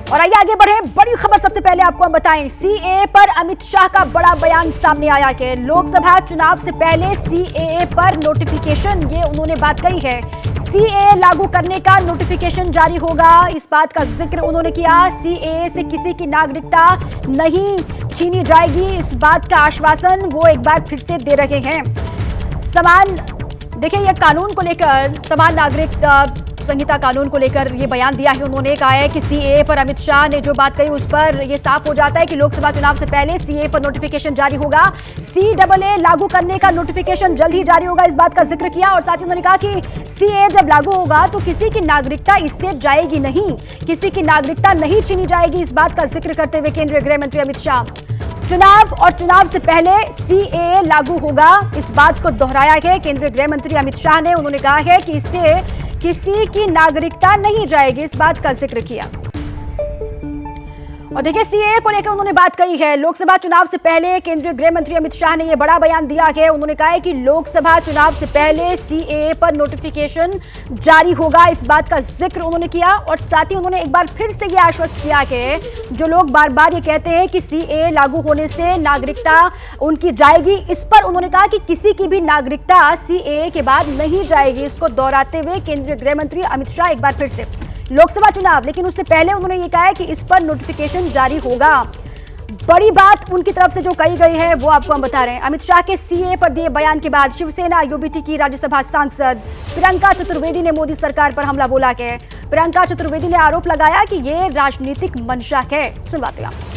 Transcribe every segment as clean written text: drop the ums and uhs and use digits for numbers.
और आइए आगे बढ़े, बड़ी खबर सबसे पहले आपको हम बताएं। सीएए पर अमित शाह का बड़ा बयान सामने आया है। लोकसभा चुनाव से पहले सीएए पर नोटिफिकेशन, ये उन्होंने बात कही है। सीएए लागू करने का नोटिफिकेशन जारी होगा, इस बात का जिक्र उन्होंने किया। सीएए से किसी की नागरिकता नहीं छीनी जाएगी, इस बात का आश्वासन वो एक बार फिर से दे रहे हैं। समान देखिए, यह कानून को लेकर, समान नागरिक संहिता कानून को लेकर ये बयान दिया है उन्होंने। कहा है कि सीएए पर अमित शाह ने जो बात कही उस पर ये साफ हो जाता है कि लोकसभा चुनाव से पहले सीएए पर नोटिफिकेशन जारी होगा। सीएए लागू करने का नोटिफिकेशन जल्द ही जारी होगा, इस बात का जिक्र किया। और साथ ही उन्होंने कहा कि सीएए जब लागू होगा तो किसी की नागरिकता इससे जाएगी नहीं, किसी की नागरिकता नहीं छीनी जाएगी, इस बात का जिक्र करते हुए केंद्रीय गृह मंत्री अमित शाह चुनाव और चुनाव से पहले सीएए लागू होगा, इस बात को दोहराया है केंद्रीय गृह मंत्री अमित शाह ने। उन्होंने कहा है कि इससे किसी की नागरिकता नहीं जाएगी, इस बात का जिक्र किया। और देखिए, सीएए को लेकर उन्होंने बात कही है। लोकसभा चुनाव से पहले केंद्रीय गृह मंत्री अमित शाह ने यह बड़ा बयान दिया है। उन्होंने कहा है कि लोकसभा चुनाव से पहले सीएए पर नोटिफिकेशन जारी होगा, इस बात का जिक्र उन्होंने किया। और साथ ही उन्होंने एक बार फिर से यह आश्वस्त किया कि जो लोग बार बार ये कहते हैं कि सीएए लागू होने से नागरिकता उनकी जाएगी, इस पर उन्होंने कहा कि किसी की भी नागरिकता सीएए के बाद नहीं जाएगी। इसको दोहराते हुए केंद्रीय गृह मंत्री अमित शाह एक बार फिर से लोकसभा चुनाव, लेकिन उससे पहले उन्होंने ये कहा है कि इस पर नोटिफिकेशन जारी होगा। बड़ी बात उनकी तरफ से जो कही गई है वो आपको हम बता रहे हैं। अमित शाह के सीएए पर दिए बयान के बाद शिवसेना यूबीटी की राज्यसभा सांसद प्रियंका चतुर्वेदी ने मोदी सरकार पर हमला बोला है। प्रियंका चतुर्वेदी ने आरोप लगाया कि ये राजनीतिक मंशा है। सुनवाते हैं।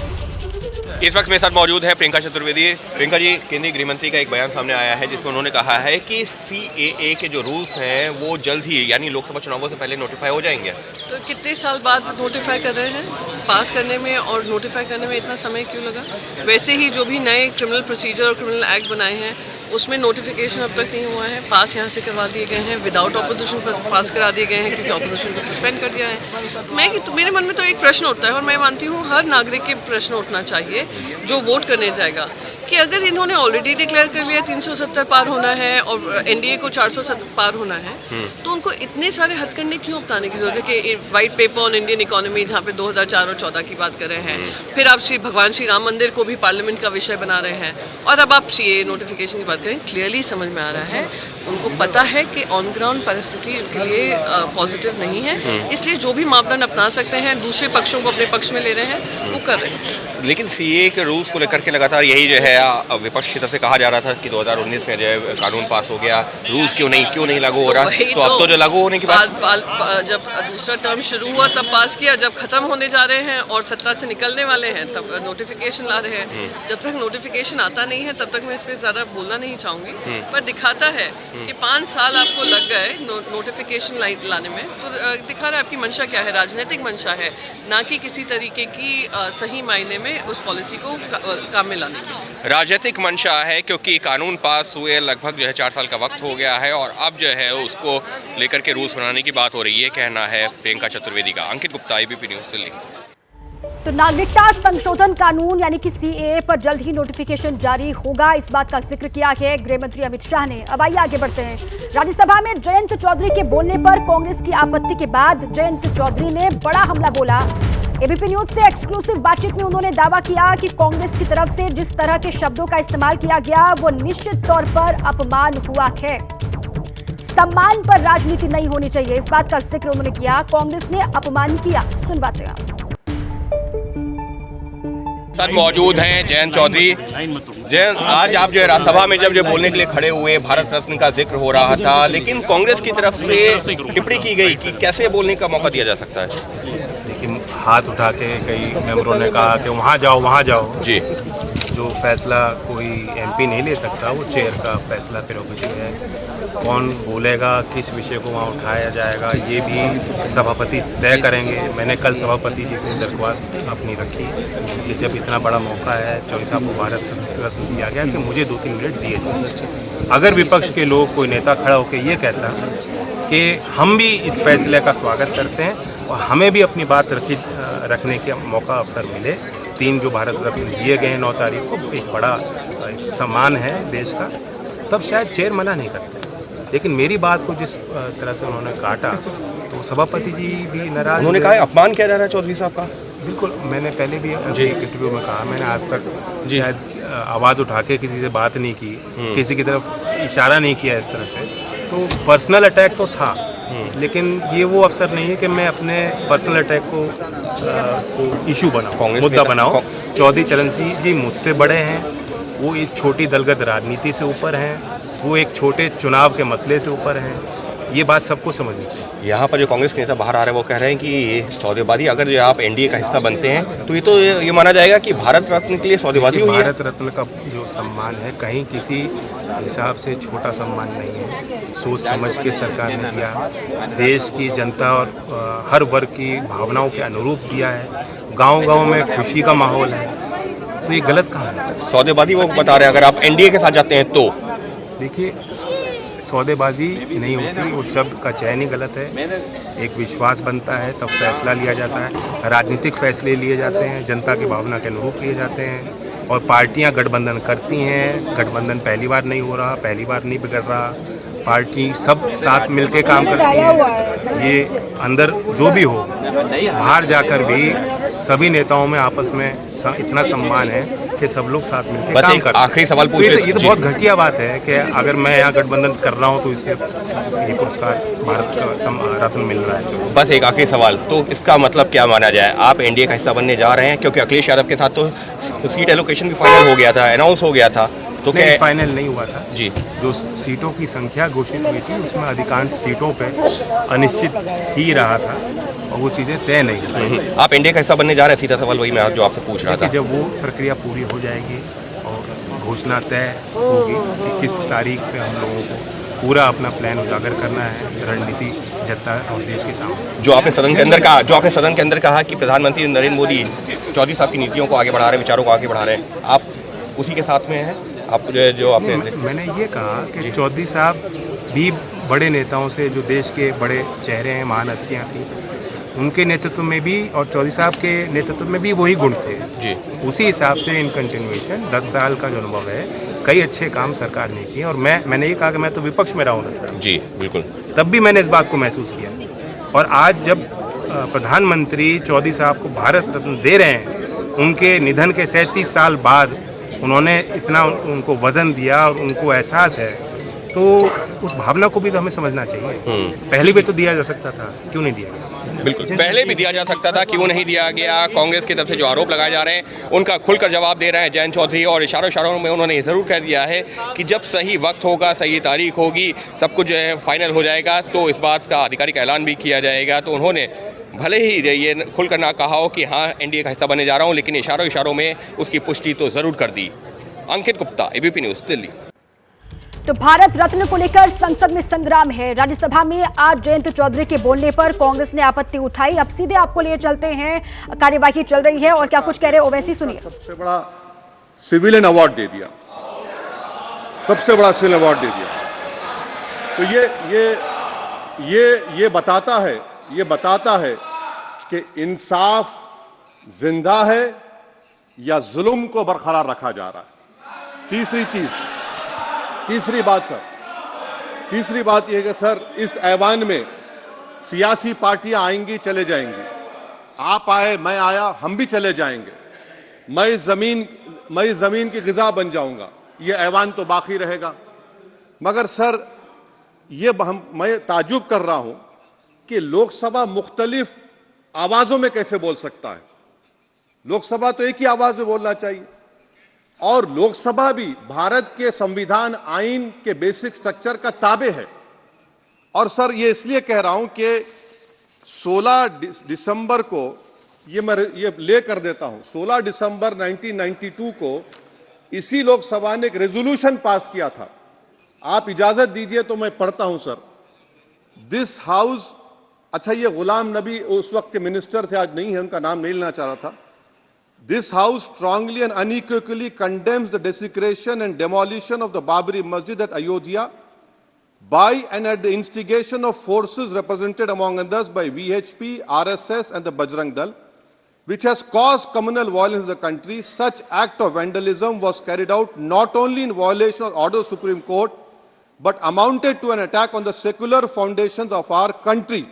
इस वक्त मेरे साथ मौजूद है प्रियंका चतुर्वेदी। प्रियंका जी, केंद्रीय गृह मंत्री का एक बयान सामने आया है जिसमें उन्होंने कहा है कि सीएए के जो रूल्स हैं वो जल्द ही, यानी लोकसभा चुनावों से पहले नोटिफाई हो जाएंगे। तो कितने साल बाद नोटिफाई कर रहे हैं? पास करने में और नोटिफाई करने में इतना समय क्यों लगा? वैसे ही जो भी नए क्रिमिनल प्रोसीजर और क्रिमिनल एक्ट बनाए हैं उसमें नोटिफिकेशन अब तक नहीं हुआ है। पास यहाँ से करवा दिए गए हैं, विदाउट ऑपोजिशन पास करा दिए गए हैं, क्योंकि ऑपोजिशन को सस्पेंड कर दिया है। तो मेरे मन में तो एक प्रश्न उठता है, और मैं मानती हूँ हर नागरिक के प्रश्न उठना चाहिए जो वोट करने जाएगा, कि अगर इन्होंने ऑलरेडी डिक्लेयर कर लिया 370 पार होना है और एनडीए को 470 पार होना है, तो उनको इतने सारे हथकंडे क्यों अपनाने की जरूरत है? कि white paper on Indian economy, जहाँ पे 2004 और 14 की बात कर रहे हैं, फिर आप भगवान श्री राम मंदिर को भी पार्लियामेंट का विषय बना रहे हैं, और अब आप सीएए नोटिफिकेशन की बात करें। क्लियरली समझ में आ रहा है, उनको पता है कि ऑन ग्राउंड परिस्थिति उनके लिए पॉजिटिव नहीं है, इसलिए जो भी मापदंड अपना सकते हैं, दूसरे पक्षों को अपने पक्ष में ले रहे हैं, वो कर रहे हैं। लेकिन सीएए के रूल्स को लेकर के लगातार यही जो है विपक्ष की तरफ से कहा जा रहा था कि 2019 में जो है कानून पास हो गया, रूल्स क्यों नहीं लागू हो रहा? तो अब तो जो लागू होने की बात, जब दूसरा टर्म शुरू हुआ तब पास किया, जब खत्म होने जा रहे हैं और सत्ता से निकलने वाले हैं तब नोटिफिकेशन ला रहे हैं। जब तक नोटिफिकेशन आता नहीं है तब तक मैं इस पर ज़्यादा बोलना नहीं चाहूँगी, पर दिखाता है कि 5 साल आपको लग गए नोटिफिकेशन लाने में, तो दिखा रहा है आपकी मंशा क्या है। राजनीतिक मंशा है, ना कि किसी तरीके की सही मायने में उस पॉलिसी को काम में लाने की। राजनीतिक मंशा है, क्योंकि कानून पास हुए लगभग जो है 4 साल का वक्त हो गया है और अब जो है उसको लेकर के रूल्स बनाने की बात हो रही है, कहना है प्रियंका चतुर्वेदी का। अंकित गुप्ता, एबीपी न्यूज़, दिल्ली। तो नागरिकता संशोधन कानून यानी कि सीएए पर जल्द ही नोटिफिकेशन जारी होगा, इस बात का जिक्र किया है गृह मंत्री अमित शाह ने। अब आइए आगे बढ़ते हैं। राज्यसभा में जयंत चौधरी के बोलने पर कांग्रेस की आपत्ति के बाद जयंत चौधरी ने बड़ा हमला बोला। एबीपी न्यूज से एक्सक्लूसिव बातचीत में उन्होंने दावा किया कि कांग्रेस की तरफ से जिस तरह के शब्दों का इस्तेमाल किया गया वो निश्चित तौर पर अपमान हुआ है। सम्मान पर राजनीति नहीं होनी चाहिए, इस बात का जिक्र उन्होंने किया। कांग्रेस ने अपमान किया। सुनवाते हैं। सर मौजूद हैं जयंत चौधरी। जयंत, आज आप जो है राज्यसभा में जब जो बोलने के लिए खड़े हुए, भारत रत्न का जिक्र हो रहा था, लेकिन कांग्रेस की तरफ से टिप्पणी की गई कि कैसे बोलने का मौका दिया जा सकता है। लेकिन हाथ उठा के कई मेंबरों ने कहा कि वहाँ जाओ जी। जो फैसला कोई एमपी नहीं ले सकता, वो चेयर का फैसला प्रेरोगेटिव है। कौन बोलेगा, किस विषय को वहाँ उठाया जाएगा, ये भी सभापति तय करेंगे। मैंने कल सभापति जी से दरख्वास्त अपनी रखी कि जब इतना बड़ा मौका है, चौधरी साहब को भारत रत्न दिया गया, कि मुझे 2-3 मिनट दिए जाए। अगर विपक्ष के लोग, कोई नेता खड़ा होकर ये कहता कि हम भी इस फैसले का स्वागत करते हैं और हमें भी अपनी बात रखने का मौका, अवसर मिले, 3 जो भारत रत्न दिए गए हैं 9 तारीख को, एक बड़ा सम्मान है देश का, तब शायद चेयर मना नहीं करते। लेकिन मेरी बात को जिस तरह से उन्होंने काटा, तो सभापति जी भी नाराज। उन्होंने कहा अपमान किया जा रहा है चौधरी साहब का। बिल्कुल, मैंने पहले भी एक इंटरव्यू में कहा, मैंने आज तक शायद आवाज़ उठा के किसी से बात नहीं की, किसी की तरफ इशारा नहीं किया इस तरह से। तो पर्सनल अटैक तो था, लेकिन ये वो अवसर नहीं है कि मैं अपने पर्सनल अटैक को इशू बनाऊं, मुद्दा बनाऊं। चौधरी चरण सिंह जी मुझसे बड़े हैं, वो एक छोटी दलगत राजनीति से ऊपर हैं, वो एक छोटे चुनाव के मसले से ऊपर हैं। ये बात सबको समझनी चाहिए। यहाँ पर जो कांग्रेस के नेता बाहर आ रहे हैं वो कह रहे हैं कि ये सौदेबाजी, अगर जो आप एनडीए का हिस्सा बनते हैं तो ये माना जाएगा कि भारत रत्न के लिए सौदेबाजी हुई है। भारत रत्न का जो सम्मान है कहीं किसी हिसाब से छोटा सम्मान नहीं है। सोच समझ के सरकार ने दिया, देश की जनता और हर वर्ग की भावनाओं के अनुरूप दिया है। गांव-गांव में खुशी का माहौल है, तो ये गलत कहाँ है? सौदेबाजी वो बता रहे हैं अगर आप एनडीए के साथ जाते हैं तो। देखिए, सौदेबाजी नहीं होती, वो शब्द का चयन ही गलत है। एक विश्वास बनता है तब फैसला लिया जाता है, राजनीतिक फैसले लिए जाते हैं, जनता की भावना के अनुरूप लिए जाते हैं। और पार्टियां गठबंधन करती हैं, गठबंधन पहली बार नहीं हो रहा, पहली बार नहीं बिगड़ रहा, पार्टी सब साथ मिलके काम करती है। ये अंदर जो भी हो, बाहर जाकर भी सभी नेताओं में आपस में इतना सम्मान है कि सब लोग साथ मिलकर काम करते हैं। आखिरी सवाल पूछ ये तो बहुत घटिया बात है कि अगर मैं यहाँ गठबंधन कर रहा हूँ तो इसके ये पुरस्कार भारत का रत्न मिल रहा है। बस एक आखिरी सवाल, तो इसका मतलब क्या माना जाए? आप एनडीए का हिस्सा बनने जा रहे हैं, क्योंकि अखिलेश यादव के साथ तो सीट एलोकेशन भी फाइनल हो गया था, अनाउंस हो गया था, तो क्या फाइनल नहीं हुआ था जी? जो सीटों की संख्या घोषित हुई थी उसमें अधिकांश सीटों पे अनिश्चित ही रहा था और वो चीज़ें तय नहीं हुई। आप एनडीए का हिस्सा बनने जा रहे हैं, सीधा सवाल वही मैं जो आपसे पूछ रहा था। जब वो प्रक्रिया पूरी हो जाएगी और घोषणा तय होगी कि किस तारीख पे हम लोगों को पूरा अपना प्लान उजागर करना है, रणनीति जनता और देश के सामने। जो आपने सदन के अंदर कहा कि प्रधानमंत्री नरेंद्र मोदी चौधरी साहब की नीतियों को आगे बढ़ा रहे हैं, विचारों को आगे बढ़ा रहे हैं, आप उसी के साथ में हैं? आप जो आपने मैंने ये कहा कि चौधरी साहब भी बड़े नेताओं से, जो देश के बड़े चेहरे हैं, महान हस्तियाँ थी, उनके नेतृत्व में भी और चौधरी साहब के नेतृत्व में भी वही गुण थे जी। उसी हिसाब से इन कंटिन्यूएशन 10 साल का जो अनुभव है, कई अच्छे काम सरकार ने किए। और मैंने ये कहा कि मैं तो विपक्ष में रहा हूँ 10 साल जी, बिल्कुल, तब भी मैंने इस बात को महसूस किया। और आज जब प्रधानमंत्री चौधरी साहब को भारत रत्न दे रहे हैं, उनके निधन के 37 साल बाद उन्होंने इतना उनको वजन दिया और उनको एहसास है, तो उस भावना को भी तो हमें समझना चाहिए। पहले भी तो दिया जा सकता था, क्यों नहीं दिया गया? बिल्कुल, पहले भी दिया जा सकता था, क्यों नहीं दिया गया? कांग्रेस की तरफ से जो आरोप लगाए जा रहे हैं उनका खुलकर जवाब दे रहे हैं जयंत चौधरी, और इशारों में उन्होंने ये ज़रूर कह दिया है कि जब सही वक्त होगा, सही तारीख होगी, सब कुछ जो है फाइनल हो जाएगा, तो इस बात का आधिकारिक ऐलान भी किया जाएगा। तो उन्होंने भले ही ये खुलकर ना कहा हो कि हाँ एनडीए का हिस्सा बनने जा रहा हूँ, लेकिन इशारों में उसकी पुष्टि तो ज़रूर कर दी। अंकित गुप्ता, एबीपी न्यूज़, दिल्ली। तो भारत रत्न को लेकर संसद में संग्राम है। राज्यसभा में आज जयंत चौधरी के बोलने पर कांग्रेस ने आपत्ति उठाई। अब सीधे आपको लिए चलते हैं, कार्यवाही चल रही है और क्या कुछ कह रहे हैं ओवैसी सुनिए। सबसे बड़ा सिविलियन अवार्ड दे दिया, सबसे बड़ा सिविलियन अवार्ड दे दिया। तो ये बताता है कि इंसाफ जिंदा है या जुल्म को बरकरार रखा जा रहा है। तीसरी बात यह है कि सर, इस ऐवान में सियासी पार्टियां आएंगी, चले जाएंगी। आप आए, मैं आया, हम भी चले जाएंगे। मैं जमीन की गिजा बन जाऊंगा, ये ऐवान तो बाकी रहेगा। मगर सर, मैं ताजुब कर रहा हूं कि लोकसभा मुख्तलिफ आवाजों में कैसे बोल सकता है। लोकसभा तो एक ही आवाज में बोलना चाहिए, और लोकसभा भी भारत के संविधान आइन के बेसिक स्ट्रक्चर का ताबे है। और सर, ये इसलिए कह रहा हूं कि 16 दिसंबर को ये ले कर देता हूं, 16 दिसंबर 1992 को इसी लोकसभा ने एक रेजोल्यूशन पास किया था। आप इजाजत दीजिए तो मैं पढ़ता हूं सर। दिस हाउस, अच्छा ये गुलाम नबी उस वक्त के मिनिस्टर थे, आज नहीं है, उनका नाम नहीं लेना चाह रहा था। This house strongly and unequivocally condemns the desecration and demolition of the Babri Masjid at Ayodhya by and at the instigation of forces represented among others by VHP, RSS and the Bajrang Dal, which has caused communal violence in the country. Such act of vandalism was carried out not only in violation of order of Supreme Court, but amounted to an attack on the secular foundations of our country.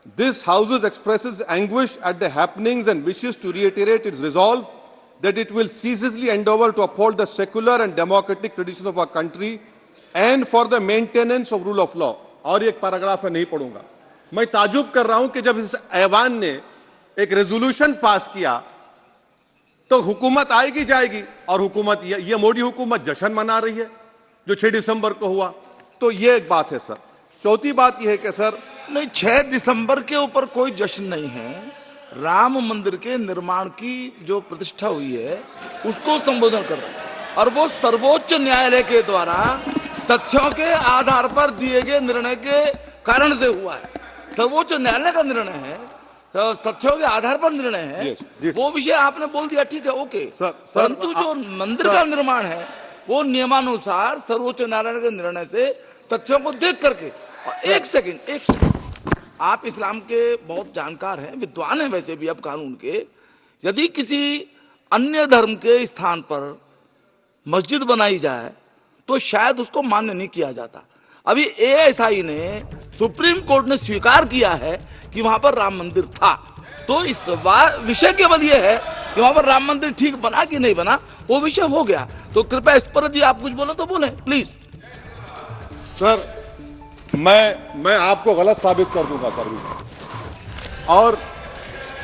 This House expresses anguish at the happenings and wishes to reiterate its resolve that it will ceaselessly endeavor to uphold the secular and democratic traditions of our country and for the maintenance of rule of law. और एक paragraph है, नहीं पढ़ूंगा। मैं ताजुब कर रहा हूं कि जब इस ऐवान ने एक रेजोल्यूशन पास किया तो हुकूमत आएगी जाएगी, और हुकूमत ये मोदी हुकूमत जश्न मना रही है जो 6 दिसंबर को हुआ। तो ये एक बात है सर। चौथी बात यह है कि सर नहीं, 6 दिसंबर के ऊपर कोई जश्न नहीं है। राम मंदिर के निर्माण की जो प्रतिष्ठा हुई है उसको संबोधन कर रहा है, और वो सर्वोच्च न्यायालय के द्वारा तथ्यों के आधार पर दिए गए निर्णय के कारण से हुआ है। सर्वोच्च न्यायालय का निर्णय है, तो तथ्यों के आधार पर निर्णय है। वो विषय आपने बोल दिया, ठीक है, ओके। परंतु जो मंदिर का निर्माण है वो नियमानुसार सर्वोच्च न्यायालय के निर्णय से तथ्यों को देख करके। और एक सेकंड, आप इस्लाम के बहुत जानकार हैं, विद्वान हैं वैसे भी अब कानून के। यदि किसी अन्य धर्म के स्थान पर मस्जिद बनाई जाए तो शायद उसको मान्य नहीं किया जाता। अभी एएसआई ने, सुप्रीम कोर्ट ने स्वीकार किया है कि वहां पर राम मंदिर था। तो इस विषय केवल ये है कि वहां पर राम मंदिर ठीक बना कि नहीं बना, वो विषय हो गया। तो कृपया इस पर यदि आप कुछ बोले तो बोले प्लीज। सर मैं आपको गलत साबित कर दूंगा सर।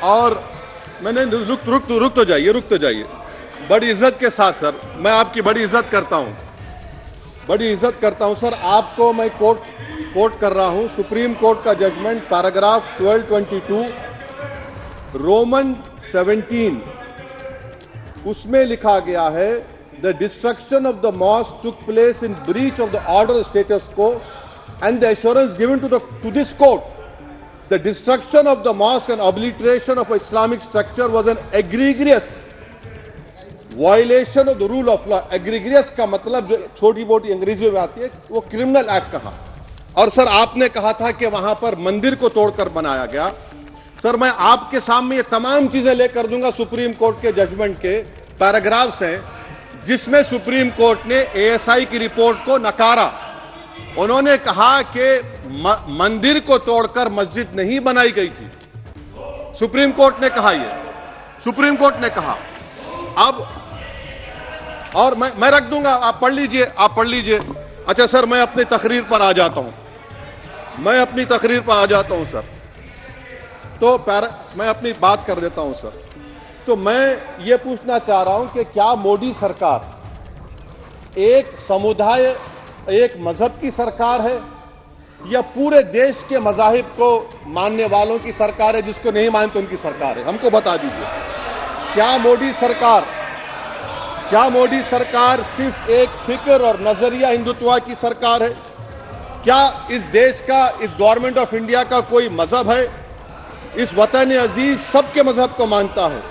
और मैंने रुक तो जाइए बड़ी इज्जत के साथ सर, मैं आपकी बड़ी इज्जत करता हूं सर। आपको मैं कोट कर रहा हूं सुप्रीम कोर्ट का जजमेंट, पैराग्राफ 1222 रोमन 17, उसमें लिखा गया है the destruction of the mosque took place in breach of the order status को and the assurance given to this court, the destruction of the mosque and obliteration of Islamic structure was an egregious violation of the rule of law. Egregious का मतलब जो छोटी मोटी अंग्रेजी में आती है वो क्रिमिनल एक्ट कहा। और सर आपने कहा था कि वहां पर मंदिर को तोड़कर बनाया गया। सर मैं आपके सामने ये तमाम चीजें लेकर दूंगा, सुप्रीम कोर्ट के जजमेंट के पैराग्राफ्स हैं जिसमें सुप्रीम कोर्ट ने एएसआई की रिपोर्ट को नकारा। उन्होंने कहा कि मंदिर को तोड़कर मस्जिद नहीं बनाई गई थी। सुप्रीम कोर्ट ने कहा, सुप्रीम कोर्ट ने कहा। अब और मैं रख दूंगा, आप पढ़ लीजिए। अच्छा सर, मैं अपनी तकरीर पर आ जाता हूं सर। तो मैं अपनी बात कर देता हूं सर। तो मैं ये पूछना चाह रहा हूं कि क्या मोदी सरकार एक समुदाय, एक मजहब की सरकार है या पूरे देश के मजाहिब को मानने वालों की सरकार है? जिसको नहीं मानते उनकी सरकार है, हमको बता दीजिए। क्या मोदी सरकार सिर्फ एक फिक्र और नजरिया हिंदुत्व की सरकार है? क्या इस देश का, इस गवर्नमेंट ऑफ इंडिया का कोई मजहब है? इस वतन अजीज सबके मजहब को मानता है।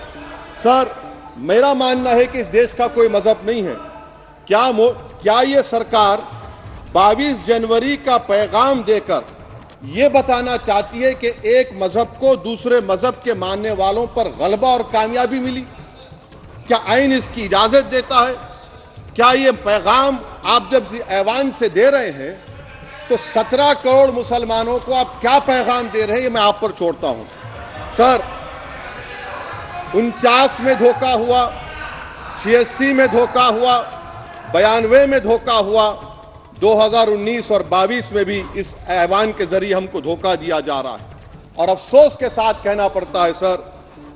सर मेरा मानना है कि इस देश का कोई मजहब नहीं है। क्या ये सरकार 22 जनवरी का पैगाम देकर यह बताना चाहती है कि एक मजहब को दूसरे मजहब के मानने वालों पर गलबा और कामयाबी मिली? क्या आइन इसकी इजाजत देता है? क्या ये पैगाम आप जब ऐवान से दे रहे हैं तो 17 करोड़ मुसलमानों को आप क्या पैगाम दे रहे हैं, ये मैं आप पर छोड़ता हूं। सर 49 में धोखा हुआ, 86 में धोखा हुआ, 92 में धोखा हुआ, 2019 और 22 में भी इस ऐवान के जरिए हमको धोखा दिया जा रहा है। और अफसोस के साथ कहना पड़ता है सर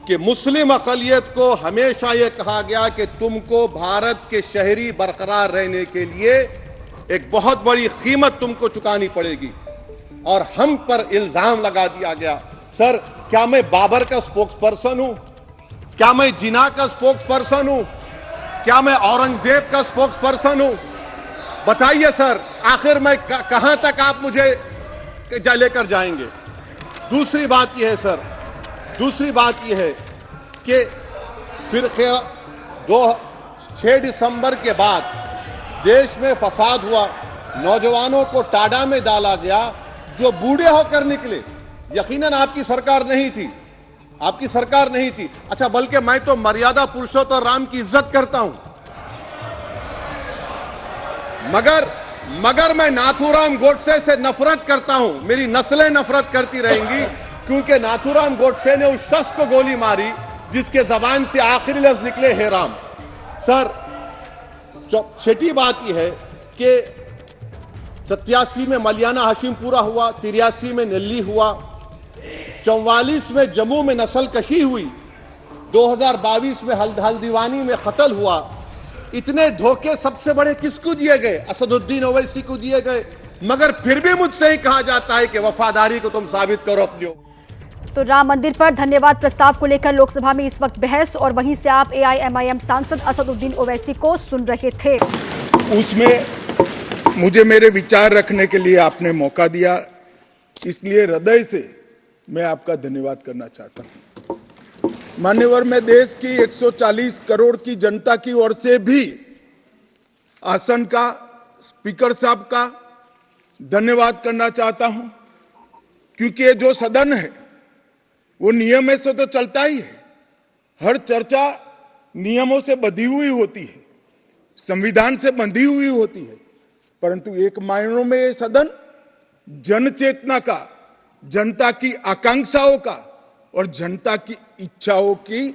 कि मुस्लिम अक़लियत को हमेशा यह कहा गया कि तुमको भारत के शहरी बरकरार रहने के लिए एक बहुत बड़ी कीमत तुमको चुकानी पड़ेगी, और हम पर इल्जाम लगा दिया गया। सर क्या मैं बाबर का स्पोक्स पर्सन हूं? क्या मैं जिना का स्पोक्स पर्सन हूं? क्या मैं औरंगजेब का स्पोक्स पर्सन हूं? बताइए सर, आखिर मैं कहां तक आप मुझे लेकर जाएंगे? दूसरी बात यह है सर, दूसरी बात यह है कि फिर 6 दिसंबर के बाद देश में फसाद हुआ, नौजवानों को टाडा में डाला गया जो बूढ़े होकर निकले। यकीनन आपकी सरकार नहीं थी, आपकी सरकार नहीं थी। अच्छा, बल्कि मैं तो मर्यादा पुरुषोत्तम राम की इज्जत करता हूं, मगर मैं नाथूराम गोडसे से नफरत करता हूं। मेरी नस्लें नफरत करती रहेंगी, क्योंकि नाथूराम गोडसे ने उस शख्स को गोली मारी जिसके जबान से आखिरी लफ्ज निकले हे राम। सर, छठी बात यह है कि 87 में मलियाना हाशिमपुरा हुआ, 83 में नेल्ली हुआ, 44 में जम्मू में नस्ल कशी हुई, 2022 में हल्दीवानी में कत्ल हुआ। इतने धोखे सबसे बड़े किसको दिए गए? असदुद्दीन ओवैसी को दिए गए। मगर फिर भी मुझसे ही कहा जाता है कि वफादारी को तुम साबित करो अपनी। तो राम मंदिर पर धन्यवाद प्रस्ताव को लेकर लोकसभा में इस वक्त बहस, और वहीं से आप AIMIM सांसद असदुद्दीन ओवैसी को सुन रहे थे। उसमें मुझे मेरे विचार रखने के लिए आपने मौका दिया, इसलिए हृदय से मैं आपका धन्यवाद करना चाहता हूं। मान्यवर, मैं देश की 140 करोड़ की जनता की ओर से भी आसन का, स्पीकर साहब का धन्यवाद करना चाहता हूं, क्योंकि ये जो सदन है वो नियम से तो चलता ही है। हर चर्चा नियमों से बंधी हुई होती है, संविधान से बंधी हुई होती है, परंतु एक मायनों में ये सदन जन चेतना का, जनता की आकांक्षाओं का और जनता की इच्छाओं की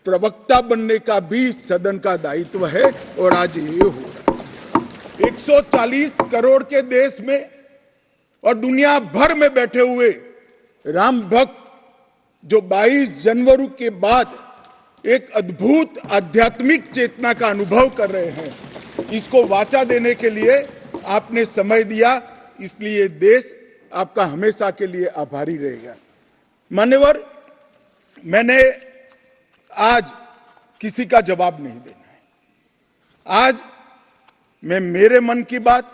प्रवक्ता बनने का भी सदन का दायित्व है, और आज ये हो रहा है। 140 करोड़ के देश में और दुनिया भर में बैठे हुए राम भक्त जो 22 जनवरी के बाद एक अद्भुत आध्यात्मिक चेतना का अनुभव कर रहे हैं, इसको वाचा देने के लिए आपने समय दिया, इसलिए देश आपका हमेशा के लिए आभारी रहेगा। मान्यवर, मैंने आज किसी का जवाब नहीं देना है। आज मैं मेरे मन की बात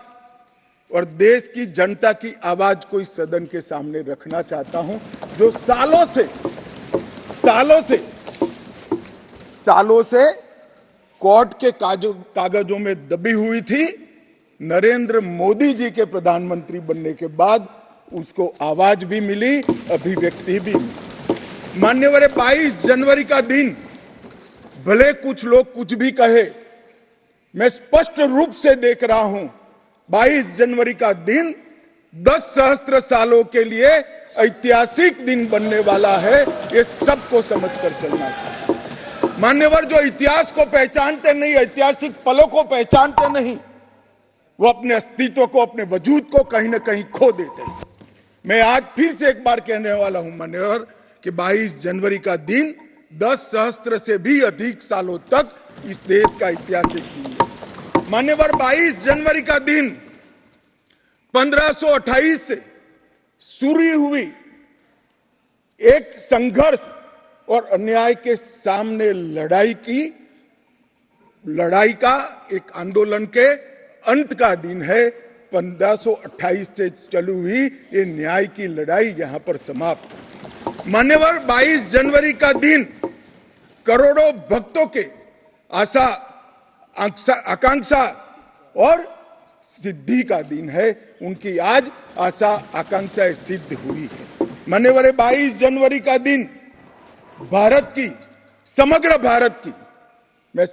और देश की जनता की आवाज को इस सदन के सामने रखना चाहता हूं, जो सालों से कोर्ट के कागजों में दबी हुई थी। नरेंद्र मोदी जी के प्रधानमंत्री बनने के बाद उसको आवाज भी मिली, अभिव्यक्ति भी मिली। मान्यवर, 22 जनवरी का दिन, भले कुछ लोग कुछ भी कहे, मैं स्पष्ट रूप से देख रहा हूं 22 जनवरी का दिन 10 सहस्त्र सालों के लिए ऐतिहासिक दिन बनने वाला है। ये सबको समझकर चलना चाहिए। मान्यवर, जो इतिहास को पहचानते नहीं, ऐतिहासिक पलों को पहचानते नहीं, वो अपने अस्तित्व को, अपने वजूद को कहीं ना कहीं खो देते हैं। मैं आज फिर से एक बार कहने वाला हूं मान्यवर कि 22 जनवरी का दिन 10 सहस्त्र से भी अधिक सालों तक इस देश का ऐतिहासिक दिन है। मान्यवर, 22 जनवरी का दिन 1528 से शुरू हुई एक संघर्ष और अन्याय के सामने लड़ाई का, एक आंदोलन के अंत का दिन है। 1528 से चली हुई ये न्याय की लड़ाई यहां पर समाप्त। मान्यवर, 22 जनवरी का दिन करोड़ों भक्तों के आशा, आकांक्षा और सिद्धि का दिन है। उनकी आज आशा आकांक्षाएं सिद्ध हुई है। मान्यवर, 22 जनवरी का दिन भारत की, समग्र भारत की, मैं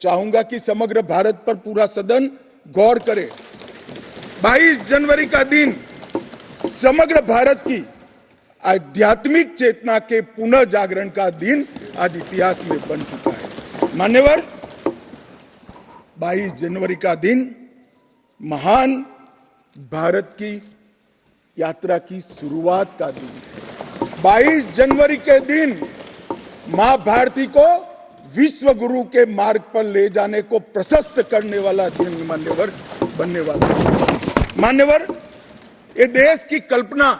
चाहूंगा कि समग्र भारत पर पूरा सदन गौर करे। 22 जनवरी का दिन समग्र भारत की आध्यात्मिक चेतना के पुनः जागरण का दिन आज इतिहास में बन चुका है। मान्यवर, 22 जनवरी का दिन महान भारत की यात्रा की शुरुआत का दिन है। 22 जनवरी के दिन मां भारती को विश्व गुरु के मार्ग पर ले जाने को प्रशस्त करने वाला दिन मान्यवर बनने वाला है। मान्यवर, ये देश की कल्पना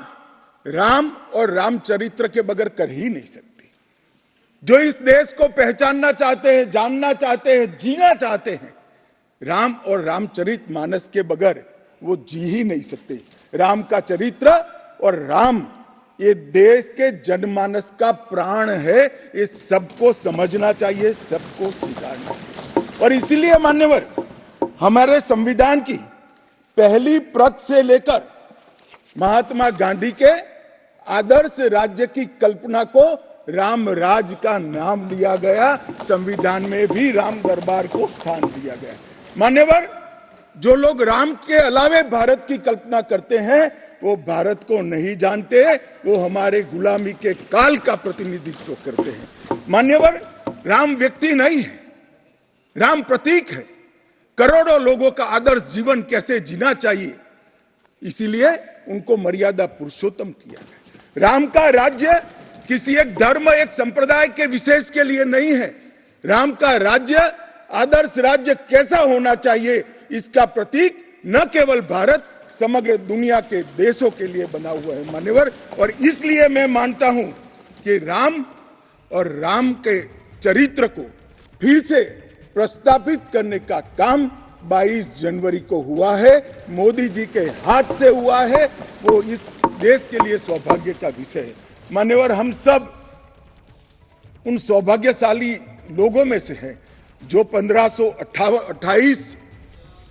राम और रामचरित्र के बगैर कर ही नहीं सकती। जो इस देश को पहचानना चाहते हैं, जानना चाहते हैं, जीना चाहते हैं, राम और रामचरित मानस के बगैर वो जी ही नहीं सकते। राम का चरित्र और राम ये देश के जनमानस का प्राण है। ये सबको समझना चाहिए, सबको स्वीकारना चाहिए। और इसीलिए मान्यवर, हमारे संविधान की पहली प्रत से लेकर महात्मा गांधी के आदर्श राज्य की कल्पना को राम राज का नाम लिया गया। संविधान में भी राम दरबार को स्थान दिया गया। मान्यवर, जो लोग राम के अलावे भारत की कल्पना करते हैं वो भारत को नहीं जानते, वो हमारे गुलामी के काल का प्रतिनिधित्व करते हैं। मान्यवर, राम व्यक्ति नहीं है, राम प्रतीक है। करोड़ों लोगों का आदर्श जीवन कैसे जीना चाहिए, इसीलिए उनको मर्यादा पुरुषोत्तम किया है। राम का राज्य किसी एक धर्म, एक संप्रदाय के विशेष के लिए नहीं है। राम का राज्य, आदर्श राज्य कैसा होना चाहिए, इसका प्रतीक न केवल भारत, समग्र दुनिया के देशों के लिए बना हुआ है मान्यवर। और इसलिए मैं मानता हूं कि राम और राम के चरित्र को फिर से प्रस्तावित करने का काम 22 जनवरी को हुआ है, मोदी जी के हाथ से हुआ है। वो इस देश के लिए सौभाग्य का विषय है मान्यवर। हम सब उन सौभाग्यशाली लोगों में से हैं जो 1528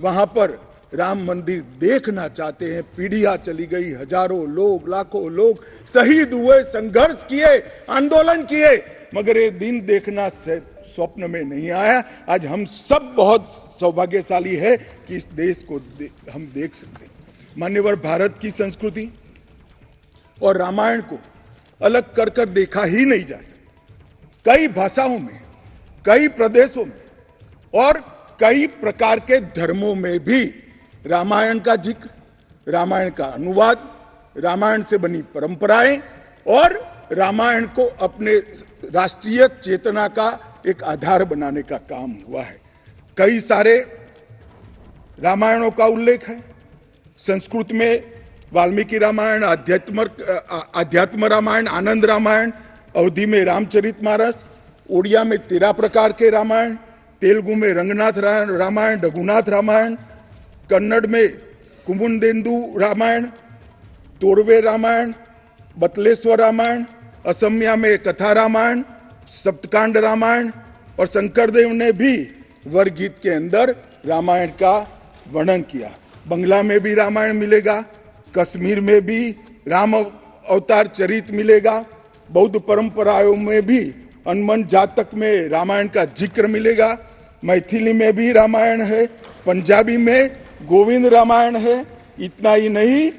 वहां पर राम मंदिर देखना चाहते हैं। पीढ़ियां चली गई, हजारों लोग, लाखों लोग शहीद हुए, संघर्ष किए, आंदोलन किए, मगर ये दिन देखना स्वप्न में नहीं आया। आज हम सब बहुत सौभाग्यशाली है कि इस देश को हम देख सकते हैं मान्यवर। भारत की संस्कृति और रामायण को अलग कर कर देखा ही नहीं जा सकता। कई भाषाओं में, कई प्रदेशों में और कई प्रकार के धर्मों में भी रामायण का जिक्र, रामायण का अनुवाद, रामायण से बनी परंपराएं और रामायण को अपने राष्ट्रीय चेतना का एक आधार बनाने का काम हुआ है। कई सारे रामायणों का उल्लेख है। संस्कृत में वाल्मीकि रामायण, आध्यात्म रामायण, आनंद रामायण, अवधी में रामचरितमानस, ओडिया में 13 प्रकार के रामायण, तेलुगु में रंगनाथ रामायण, रघुनाथ रामायण, कन्नड़ में कुमुदेंदु रामायण, तोरवे रामायण, बतलेश्वर रामायण, असमिया में कथा रामायण, सप्तकांड रामायण और शंकरदेव ने भी वरगीत के अंदर रामायण का वर्णन किया। बंगला में भी रामायण मिलेगा, कश्मीर में भी राम अवतार चरित मिलेगा, बौद्ध परंपराओं में भी हनुमान जातक में रामायण का जिक्र मिलेगा, मैथिली में भी रामायण है, पंजाबी में गोविंद रामायण है। इतना ही नहीं,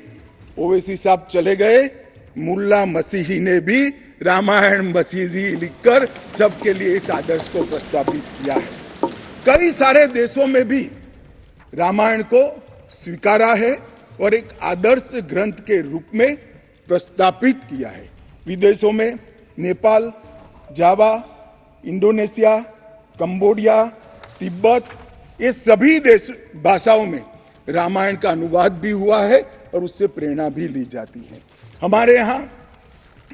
ओवैसी साहब चले गए, मुल्ला मसीही ने भी रामायण मसीही लिखकर सबके लिए इस आदर्श को प्रस्तावित किया है। कई सारे देशों में भी रामायण को स्वीकारा है और एक आदर्श ग्रंथ के रूप में प्रस्तावित किया है। विदेशों में नेपाल, जावा, इंडोनेशिया, कंबोडिया, तिब्बत, ये सभी देश भाषाओं में रामायण का अनुवाद भी हुआ है और उससे प्रेरणा भी ली जाती है। हमारे यहाँ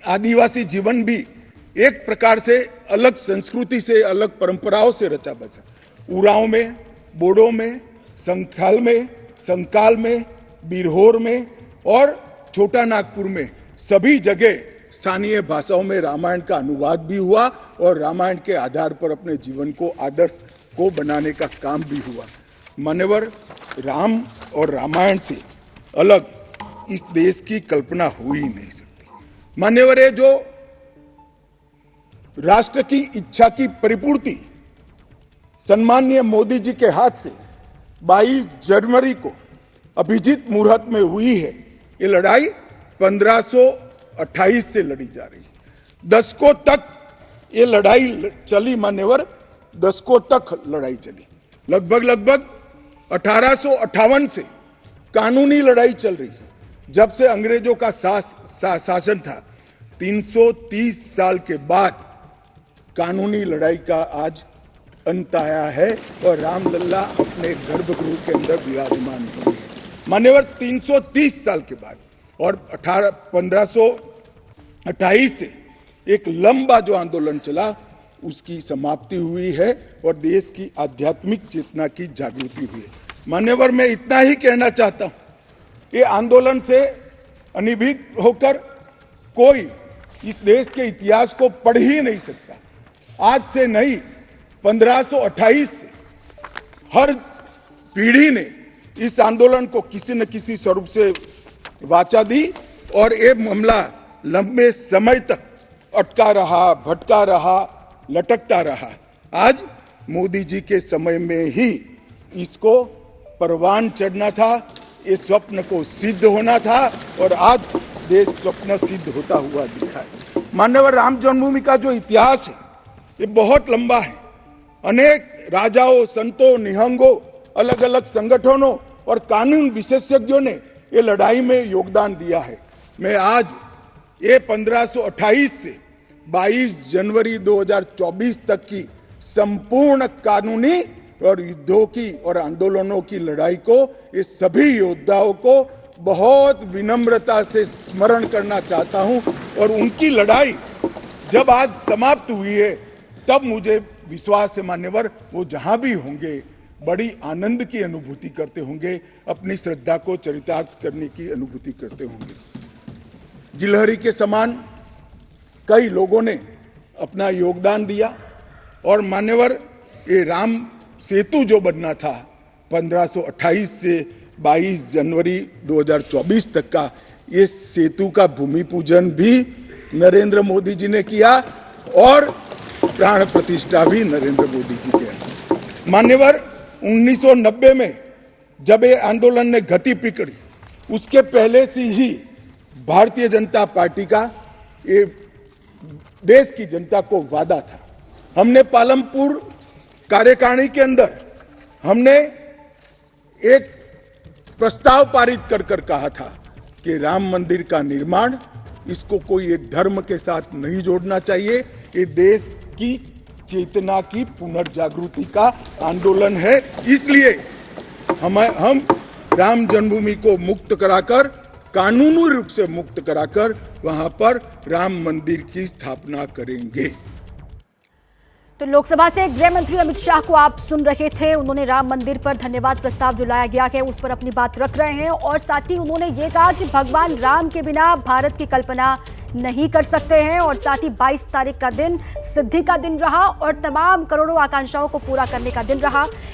आदिवासी जीवन भी एक प्रकार से अलग संस्कृति से, अलग परंपराओं से रचा बचा। उरांव में, बोडो में, संथाल में, संकाल में, बिरहोर में और छोटा नागपुर में सभी जगह स्थानीय भाषाओं में रामायण का अनुवाद भी हुआ और रामायण के आधार पर अपने जीवन को, आदर्श को बनाने का काम भी हुआ। मान्यवर, राम और रामायण से अलग इस देश की कल्पना हो ही नहीं सकती। मान्यवर, ये जो राष्ट्र की इच्छा की परिपूर्ति सम्माननीय मोदी जी के हाथ से 22 जनवरी को अभिजीत मुहूर्त में हुई है। ये लड़ाई 1528 से लड़ी जा रही है। दशकों तक ये लड़ाई चली मान्यवर, दशकों तक लड़ाई चली। लगभग 1858 से कानूनी लड़ाई चल रही है। जब से अंग्रेजों का शासन था, 330 साल के बाद कानूनी लड़ाई का आज अंत आया है और रामलला अपने गर्भगृह के अंदर विराजमान हुए हैं। मान्यवर, 330 साल के बाद और 1528 से एक लंबा जो आंदोलन चला उसकी समाप्ति हुई है और देश की आध्यात्मिक चेतना की जागृति हुई है। मान्यवर, मैं इतना ही कहना चाहता हूं, ये आंदोलन से अनिभित होकर कोई इस देश के इतिहास को पढ़ ही नहीं सकता। आज से नहीं, 1528 से हर पीढ़ी ने इस आंदोलन को किसी न किसी स्वरूप से वाचा दी और ये मामला लंबे समय तक अटका रहा, भटका रहा, लटकता रहा। आज मोदी जी के समय में ही इसको परवान चढ़ना था, ये स्वप्न को सिद्ध होना था और आज देश स्वप्न सिद्ध होता हुआ दिखा है। मान्यवर, राम जन्मभूमि का जो इतिहास है ये बहुत लंबा है। अनेक राजाओं, संतों, निहंगों, अलग अलग संगठनों और कानून विशेषज्ञों ने ये लड़ाई में योगदान दिया है। मैं आज ये 1528 से 22 जनवरी 2024 तक की संपूर्ण कानूनी और युद्धों की और आंदोलनों की लड़ाई को, ये सभी योद्धाओं को बहुत विनम्रता से स्मरण करना चाहता हूं। और उनकी लड़ाई जब आज समाप्त हुई है तब मुझे विश्वास है मान्यवर, वो जहां भी होंगे बड़ी आनंद की अनुभूति करते होंगे, अपनी श्रद्धा को चरितार्थ करने की अनुभूति करते होंगे। गिलहरी के समान कई लोगों ने अपना योगदान दिया और मान्यवर, ये राम सेतु जो बनना था 1528 से 22 जनवरी 2024 तक का, ये सेतु का भूमि पूजन भी नरेंद्र मोदी जी ने किया और प्राण प्रतिष्ठा भी नरेंद्र मोदी जी के। मान्यवर, 1990 में जब ये आंदोलन ने गति पकड़ी, उसके पहले से ही भारतीय जनता पार्टी का ये देश की जनता को वादा था। हमने पालमपुर कार्यकारिणी के अंदर हमने एक प्रस्ताव पारित कर कहा था कि राम मंदिर का निर्माण, इसको कोई एक धर्म के साथ नहीं जोड़ना चाहिए। ये देश की चेतना की पुनर्जागृति का आंदोलन है। इसलिए हम राम जन्मभूमि को मुक्त कराकर, कानूनी रूप से मुक्त कराकर वहां पर राम मंदिर की स्थापना करेंगे। तो लोकसभा से गृह मंत्री अमित शाह को आप सुन रहे थे। उन्होंने राम मंदिर पर धन्यवाद प्रस्ताव जो लाया गया है उस पर अपनी बात रख रहे हैं और साथ ही उन्होंने ये कहा कि भगवान राम के बिना भारत की कल्पना नहीं कर सकते हैं और साथ ही 22 तारीख का दिन सिद्धि का दिन रहा और तमाम करोड़ों आकांक्षाओं को पूरा करने का दिन रहा।